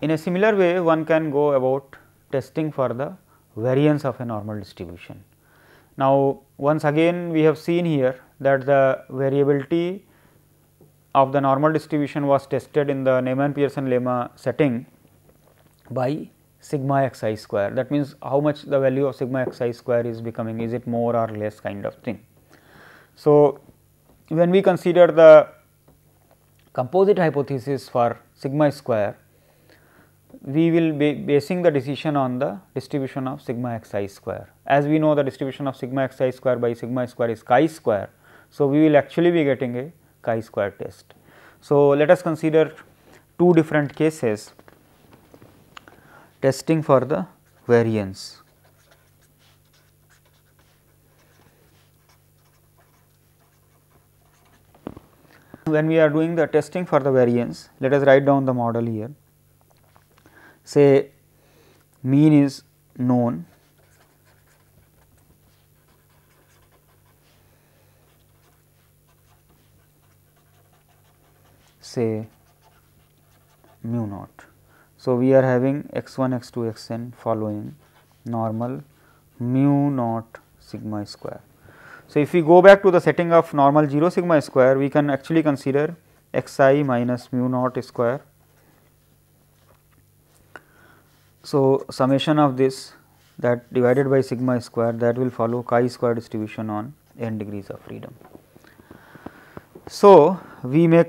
In a similar way, one can go about testing for the variance of a normal distribution. Now, once again we have seen here that the variability of the normal distribution was tested in the Neyman-Pearson lemma setting by sigma x I square. That means, how much the value of sigma x I square is becoming, is it more or less kind of thing. So, when we consider the composite hypothesis for sigma square, we will be basing the decision on the distribution of sigma x I square. As we know, the distribution of sigma x I square by sigma square is chi square. So, we will actually be getting a chi square test. So, let us consider two different cases testing for the variance. When we are doing the testing for the variance, let us write down the model here. Say mean is known, say mu naught. So, we are having x 1, x 2, x n following normal mu naught sigma square. So, if we go back to the setting of normal 0 sigma square, we can actually consider x I minus mu naught square. So, summation of this, that divided by sigma square, that will follow chi square distribution on n degrees of freedom. So, we may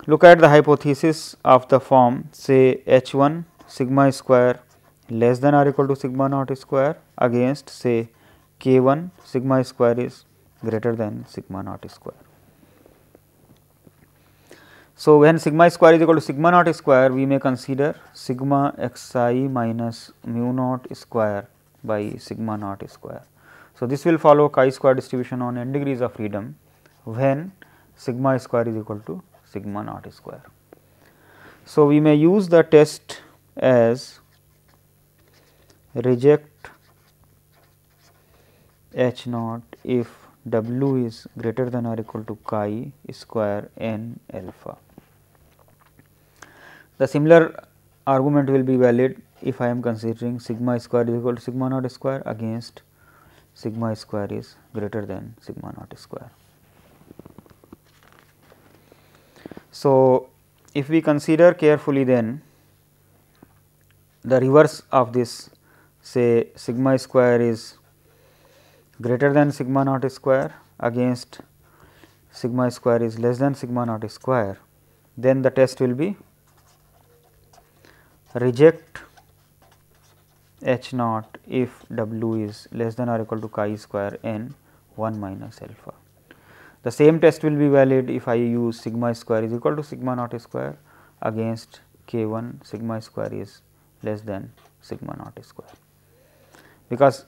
look at the hypothesis of the form, say h 1 sigma square less than or equal to sigma naught square against say k 1 sigma square is greater than sigma naught square. So, when sigma square is equal to sigma naught square, we may consider sigma x I minus mu naught square by sigma naught square. So, this will follow chi square distribution on n degrees of freedom when sigma square is equal to sigma naught square. So, we may use the test as reject h naught if w is greater than or equal to chi square n alpha. The similar argument will be valid if I am considering sigma square is equal to sigma naught square against sigma square is greater than sigma naught square. So, if we consider carefully, then the reverse of this, say sigma square is greater than sigma naught square against sigma square is less than sigma naught square, then the test will be reject h naught if w is less than or equal to chi square n 1 minus alpha. The same test will be valid if I use sigma square is equal to sigma naught square against k 1 sigma square is less than sigma naught square, because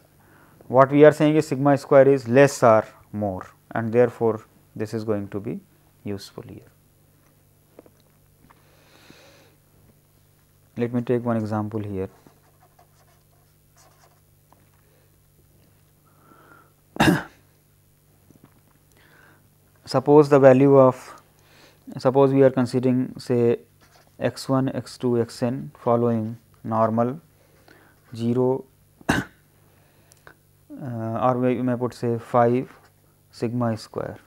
what we are saying is sigma square is less or more, and therefore, this is going to be useful here. Let me take one example here. Suppose the value of, suppose we are considering say x 1, x 2, x n following normal 0 or we may put say 5 sigma square,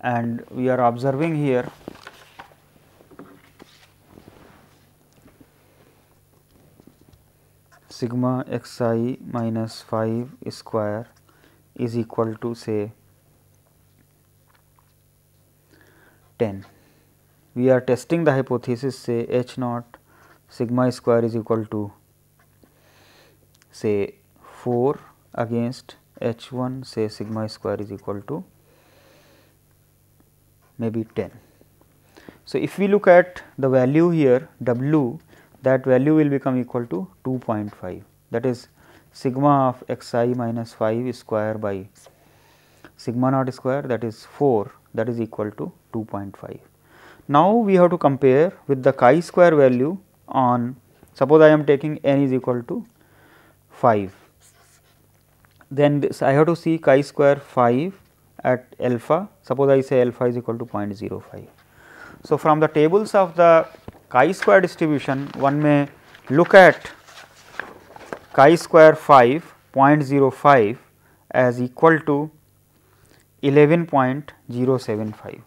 and we are observing here sigma x I minus 5 square is equal to say 10. We are testing the hypothesis, say h naught sigma square is equal to say 4 against h 1 say sigma square is equal to maybe 10. So, if we look at the value here w, that value will become equal to 2.5, that is sigma of x I minus 5 square by sigma naught square, that is 4, that is equal to 2.5. Now, we have to compare with the chi square value on, suppose I am taking n is equal to 5, then this I have to see chi square 5 at alpha, suppose I say alpha is equal to 0.05. So, from the tables of the chi square distribution, one may look at chi square 5.05 as equal to 11.075.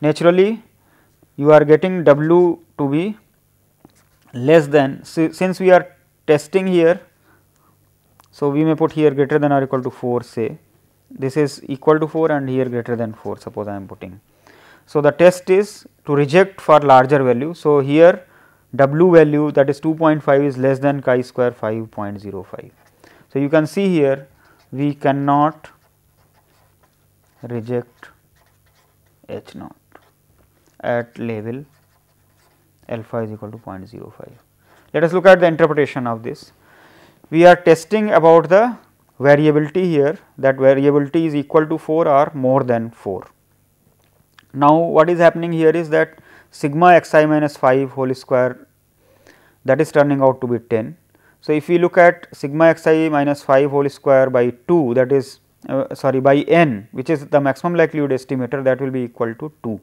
Naturally, you are getting W to be less than, since we are testing here. So, we may put here greater than or equal to 4, say this is equal to 4 and here greater than 4, suppose I am putting. So, the test is to reject for larger value. So, here W value, that is 2.5, is less than chi square 5.05. So, you can see here we cannot reject H naught at level alpha is equal to 0.05. Let us look at the interpretation of this. We are testing about the variability here, that variability is equal to 4 or more than 4. Now, what is happening here is that sigma xi minus 5 whole square, that is turning out to be 10. So, if we look at sigma xi minus 5 whole square by 2, that is by n, which is the maximum likelihood estimator, that will be equal to 2.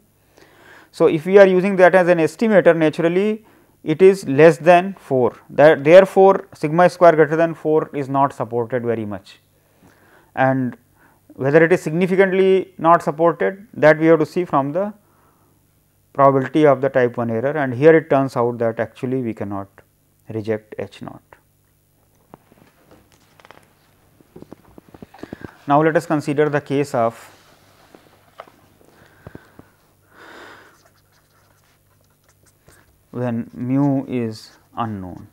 So, if we are using that as an estimator, naturally it is less than 4, that therefore, sigma square greater than 4 is not supported very much, and whether it is significantly not supported, that we have to see from the probability of the type 1 error, and here it turns out that actually we cannot reject H naught. Now, let us consider the case of when mu is unknown.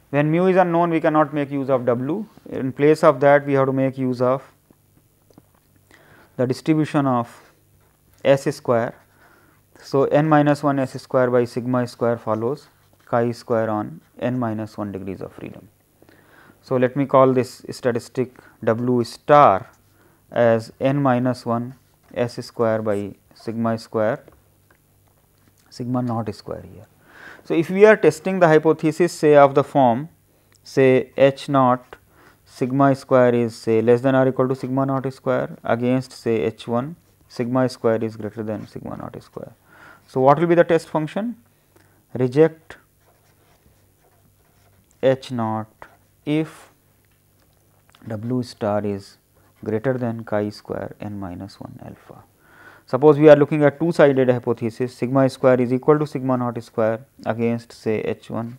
When mu is unknown, we cannot make use of W. In place of that, we have to make use of the distribution of S square. So, n minus 1 S square by sigma square follows chi square on n minus 1 degrees of freedom. So, let me call this statistic W star as n minus 1 S square by sigma square, sigma naught square here. So, if we are testing the hypothesis, say of the form, say H naught sigma square is say less than or equal to sigma naught square against say H 1 sigma square is greater than sigma naught square. So, what will be the test function? Reject H naught if W star is greater than chi square n minus 1 alpha. Suppose we are looking at two sided hypothesis, sigma square is equal to sigma naught square against say H 1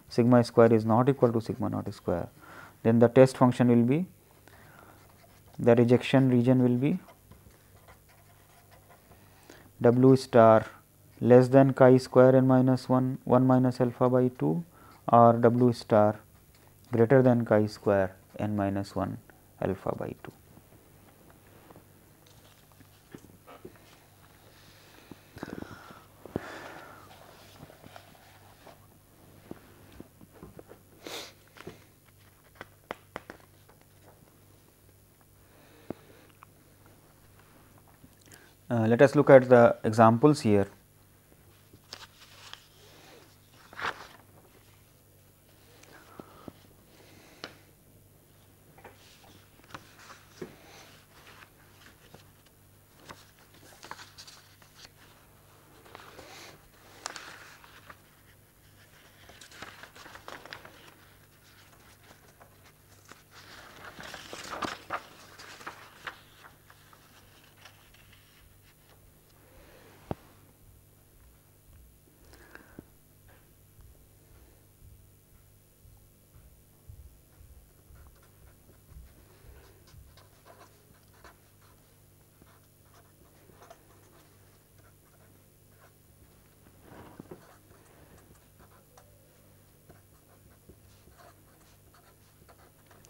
sigma square is not equal to sigma naught square, then the test function will be, the rejection region will be W star less than chi square n minus 1 minus alpha by 2 or W star greater than chi square n minus 1 alpha by 2. Let us look at the examples here.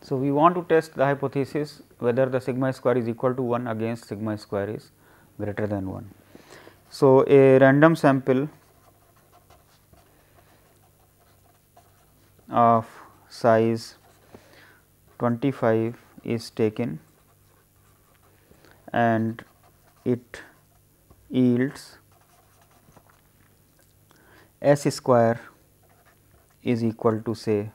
So, we want to test the hypothesis whether the sigma square is equal to 1 against sigma square is greater than 1. So, a random sample of size 25 is taken and it yields S square is equal to say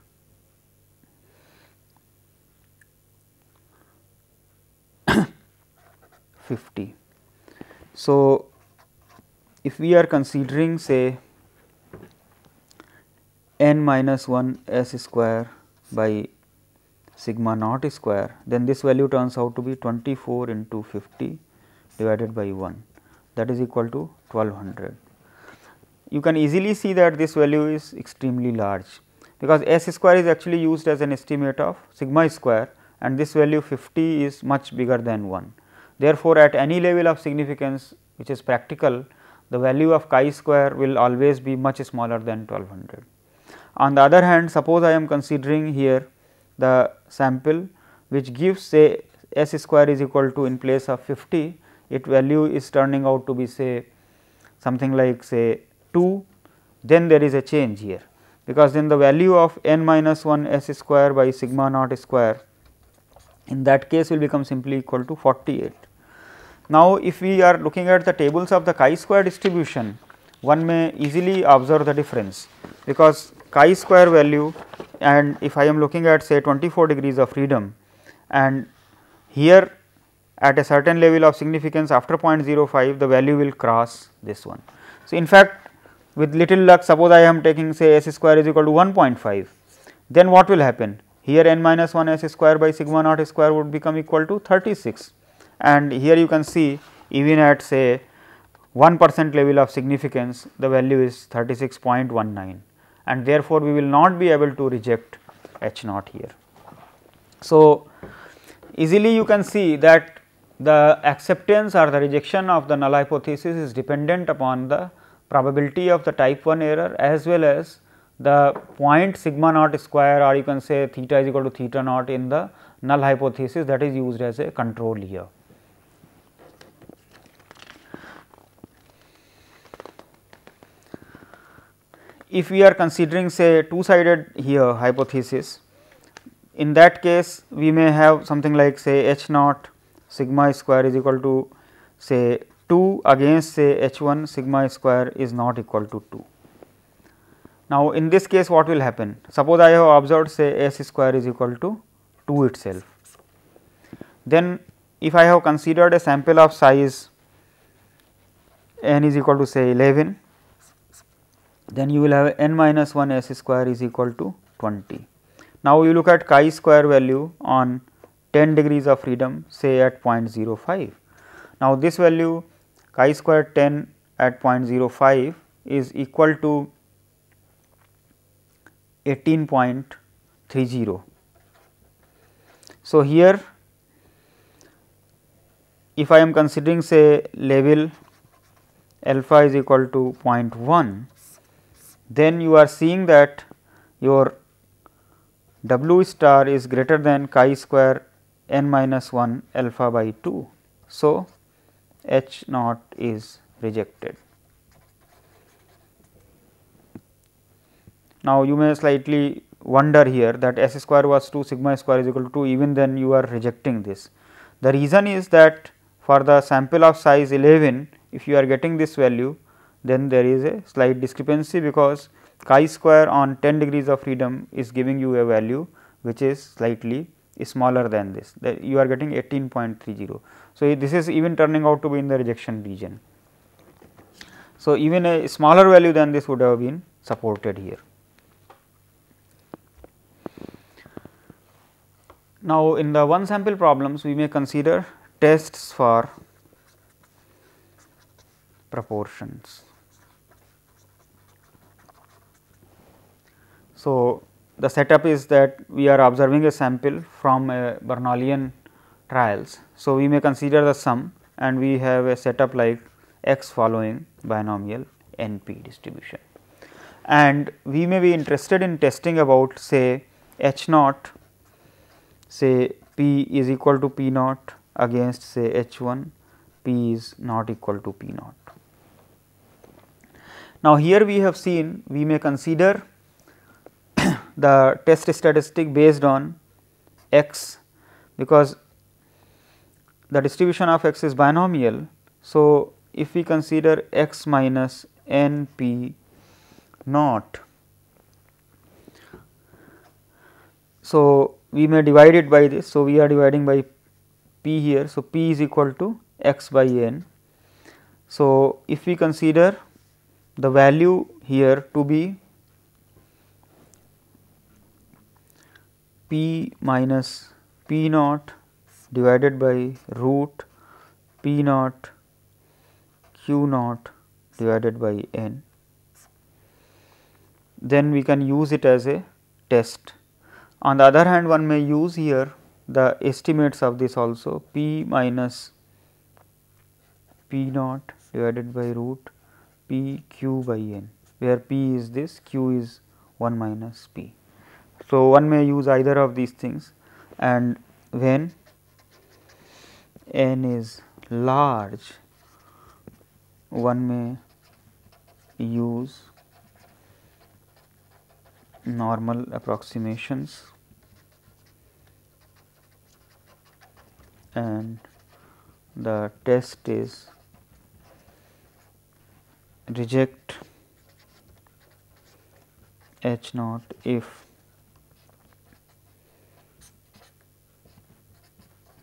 50. So, if we are considering say n minus 1 s square by sigma naught square, then this value turns out to be 24 into 50 divided by 1, that is equal to 1200. You can easily see that this value is extremely large, because s square is actually used as an estimate of sigma square, and this value 50 is much bigger than 1. Therefore, at any level of significance which is practical, the value of chi square will always be much smaller than 1200. On the other hand, suppose I am considering here the sample which gives say s square is equal to, in place of 50, its value is turning out to be say something like say 2, then there is a change here, because then the value of n minus 1 s square by sigma naught square in that case will become simply equal to 48. Now, if we are looking at the tables of the chi square distribution, one may easily observe the difference, because chi square value, and if I am looking at say 24 degrees of freedom, and here at a certain level of significance after 0.05 the value will cross this one. So, in fact, with little luck, suppose I am taking say s square is equal to 1.5, then what will happen? Here n minus 1 s square by sigma naught square would become equal to 36, and here you can see even at say 1% level of significance the value is 36.19, and therefore, we will not be able to reject H naught here. So, easily you can see that the acceptance or the rejection of the null hypothesis is dependent upon the probability of the type 1 error as well as the point sigma naught square, or you can say theta is equal to theta naught in the null hypothesis that is used as a control here. If we are considering say two sided here hypothesis, in that case we may have something like say H naught sigma square is equal to say 2 against say H 1 sigma square is not equal to 2. Now, in this case what will happen? Suppose I have observed say S square is equal to 2 itself. Then if I have considered a sample of size n is equal to say 11, then you will have n minus 1 s square is equal to 20. Now, you look at chi square value on 10 degrees of freedom say at 0.05. Now, this value chi square 10 at 0.05 is equal to 18.30. So, here if I am considering say level alpha is equal to 0.1, then you are seeing that your W star is greater than chi square n minus 1 alpha by 2. So, H naught is rejected. Now, you may slightly wonder here that s square was 2, sigma square is equal to 2, even then you are rejecting this. The reason is that for the sample of size 11, if you are getting this value, then there is a slight discrepancy, because chi square on 10 degrees of freedom is giving you a value which is slightly smaller than this, that you are getting 18.30. So, this is even turning out to be in the rejection region. So, even a smaller value than this would have been supported here. Now, in the one sample problems we may consider tests for proportions. So, the setup is that we are observing a sample from a Bernouillian trials. So, we may consider the sum and we have a setup like x following binomial NP distribution, and we may be interested in testing about say H naught, say P is equal to P naught against say H 1, P is not equal to P naught. Now, here we have seen we may consider the test statistic based on x, because the distribution of x is binomial. So, if we consider x minus n p naught, so we may divide it by this. So, we are dividing by p here. So, p is equal to x by n. So, if we consider the value here to be p minus p naught divided by root p naught q naught divided by n, then we can use it as a test. On the other hand, one may use here the estimates of this also, p minus p naught divided by root p q by n, where p is this, q is 1 minus p. So, one may use either of these things, and when n is large, one may use normal approximations and the test is reject H naught if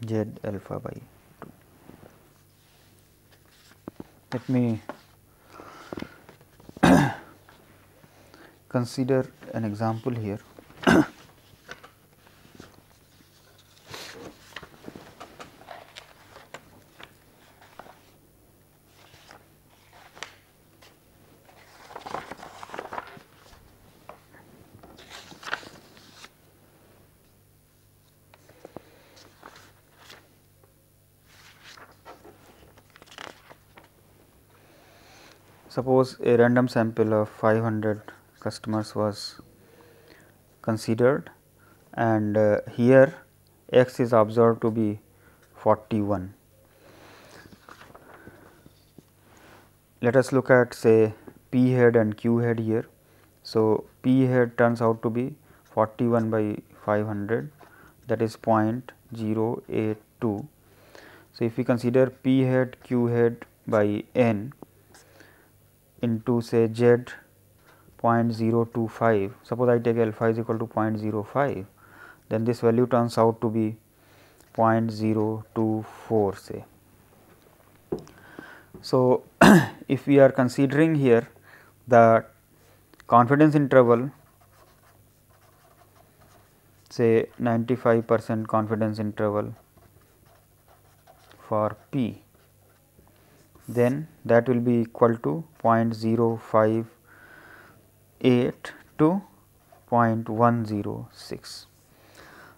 Z alpha by 2. Let me consider an example here. Suppose a random sample of 500 customers was considered, and here x is observed to be 41. Let us look at say p head and q head here. So, p head turns out to be 41 by 500, that is 0.082. So, if we consider p head q head by n into say z 0.025, suppose I take alpha is equal to 0.05, then this value turns out to be 0.024 say. So, if we are considering here the confidence interval, say 95% confidence interval for p, then that will be equal to 0.058 to 0.106.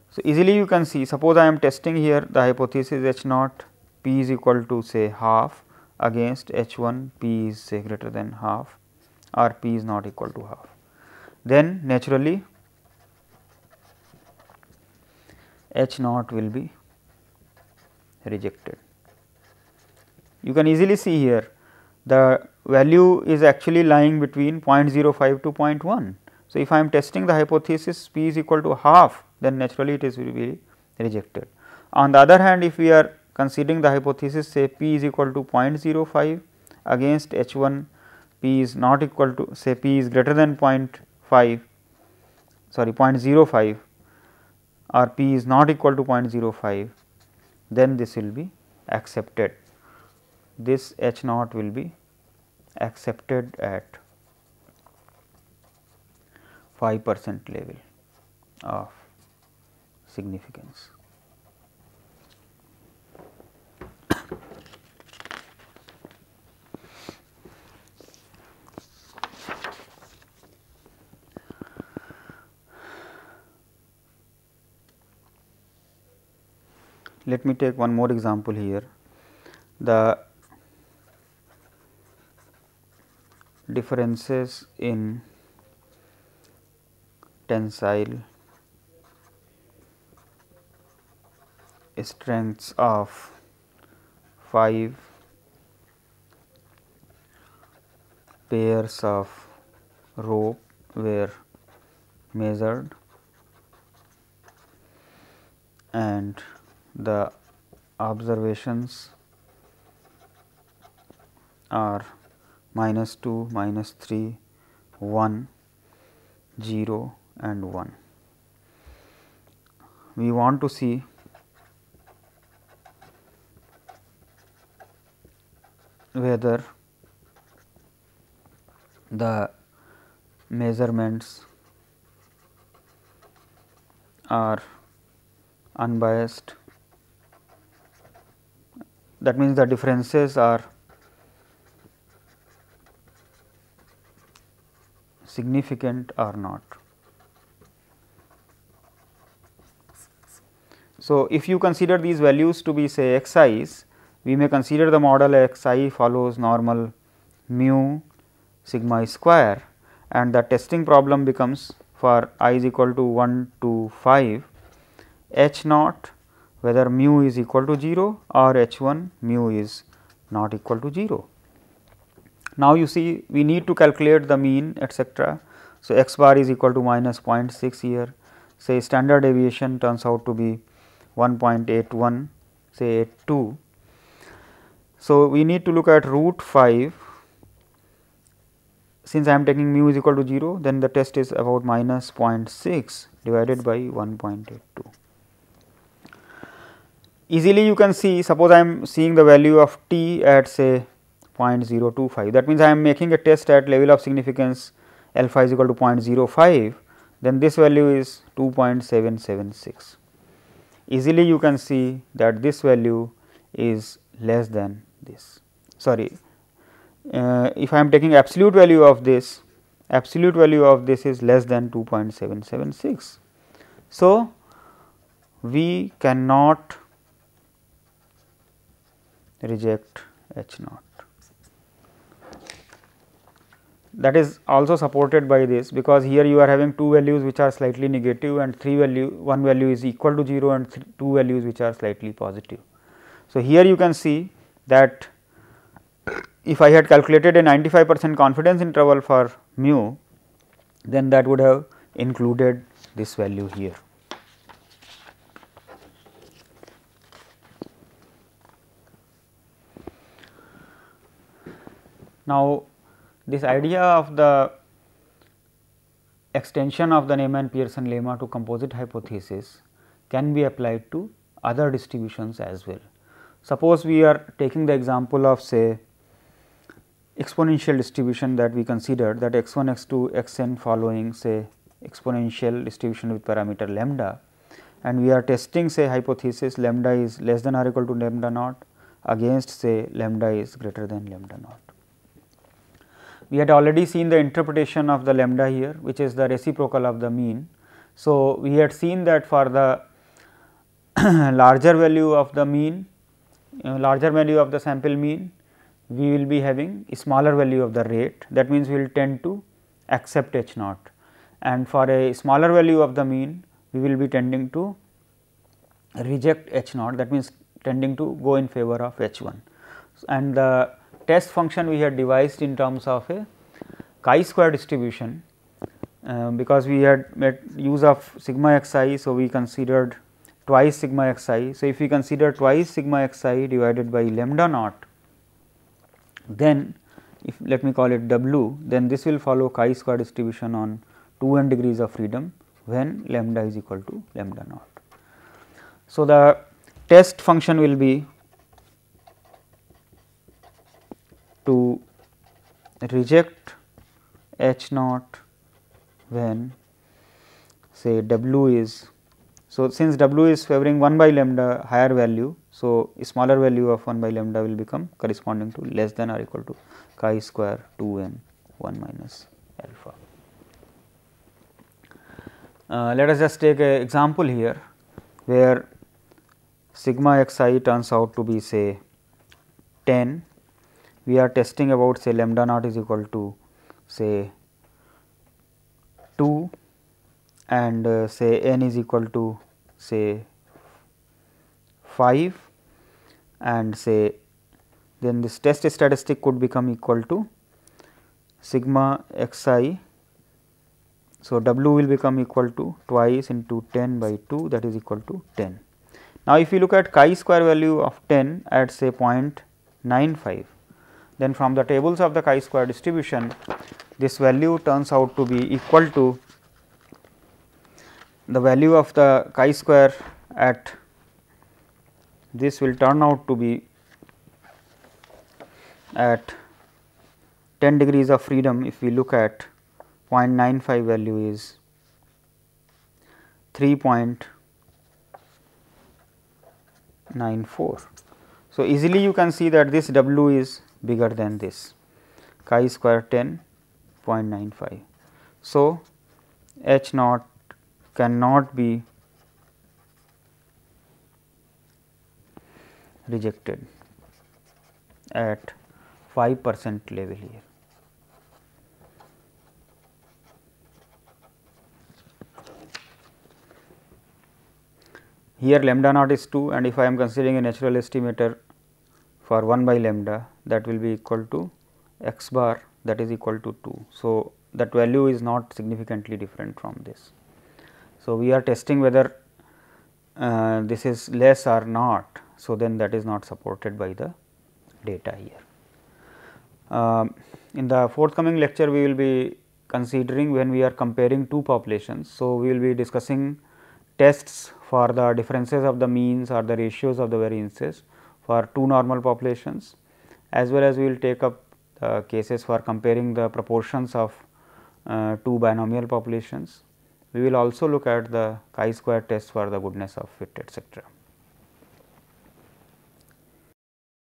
So, easily you can see, suppose I am testing here the hypothesis H naught p is equal to say half against H 1 p is say greater than half or p is not equal to half, then naturally H naught will be rejected. You can easily see here the value is actually lying between 0.05 to 0.1. So, if I am testing the hypothesis p is equal to half, then naturally it is will be rejected. On the other hand, if we are considering the hypothesis say p is equal to 0.05 against H 1 p is not equal to say p is greater than 0.05 or p is not equal to 0.05, then this will be accepted. This H naught will be accepted at 5% level of significance. Let me take one more example here. The differences in tensile strengths of 5 pairs of rope were measured, and the observations are -2, -3, 1, 0 and 1. We want to see whether the measurements are unbiased, that means the differences are significant or not. So, if you consider these values to be say xi's, we may consider the model xi follows normal mu sigma square, and the testing problem becomes for I is equal to 1 to 5 h naught whether mu is equal to 0 or h 1 mu is not equal to 0. Now, you see we need to calculate the mean etcetera. So, x bar is equal to minus 0.6 here, say standard deviation turns out to be 1.81, say 82. So, we need to look at root 5. Since I am taking mu is equal to 0, then the test is about minus 0.6 divided by 1.82. Easily you can see, suppose I am seeing the value of t at say 0.025, that means I am making a test at level of significance alpha is equal to 0.05, then this value is 2.776. Easily you can see that this value is less than this. Sorry, if I am taking absolute value of this is less than 2.776. So, we cannot reject H naught. That is also supported by this, because here you are having two values which are slightly negative and one value is equal to 0 and two values which are slightly positive. So, here you can see that if I had calculated a 95% confidence interval for mu, then that would have included this value here. Now, this idea of the extension of the Neyman-Pearson lemma to composite hypothesis can be applied to other distributions as well. Suppose we are taking the example of say exponential distribution that we considered, that x 1 x 2 x n following say exponential distribution with parameter lambda, and we are testing say hypothesis lambda is less than or equal to lambda naught against say lambda is greater than lambda naught. We had already seen the interpretation of the lambda here, which is the reciprocal of the mean. So, we had seen that for the larger value of the mean, larger value of the sample mean, we will be having a smaller value of the rate, that means we will tend to accept H naught, and for a smaller value of the mean we will be tending to reject H naught, that means tending to go in favor of H 1. And the test function we had devised in terms of a chi-square distribution, because we had made use of sigma xi. So, we considered twice sigma xi. So, if we consider twice sigma xi divided by lambda naught, then if let me call it W, then this will follow chi-square distribution on 2n degrees of freedom when lambda is equal to lambda naught. So, the test function will be to reject H naught when say W is, so since W is favoring 1 by lambda higher value, so a smaller value of 1 by lambda will become corresponding to less than or equal to chi square 2n 1 minus alpha. Let us just take an example here where sigma xi turns out to be say 10. We are testing about say lambda naught is equal to say 2 and say n is equal to say 5, and say then this test statistic could become equal to sigma xi. So, W will become equal to twice into 10 by 2, that is equal to 10. Now, if you look at chi square value of 10 at say 0.95, then from the tables of the chi square distribution, this value turns out to be equal to the value of the chi square at this will turn out to be at 10 degrees of freedom, if we look at 0.95 value is 3.94. So, easily you can see that this W is bigger than this chi square 10.95. So, H naught cannot be rejected at 5% level here. Here lambda naught is 2, and if I am considering a natural estimator for 1 by lambda, that will be equal to x bar, that is equal to 2. So, that value is not significantly different from this. So, we are testing whether this is less or not. So, then that is not supported by the data here. In the forthcoming lecture, we will be considering when we are comparing two populations. So, we will be discussing tests for the differences of the means or the ratios of the variances for two normal populations, as well as we will take up cases for comparing the proportions of two binomial populations. We will also look at the chi-square test for the goodness of fit, etc.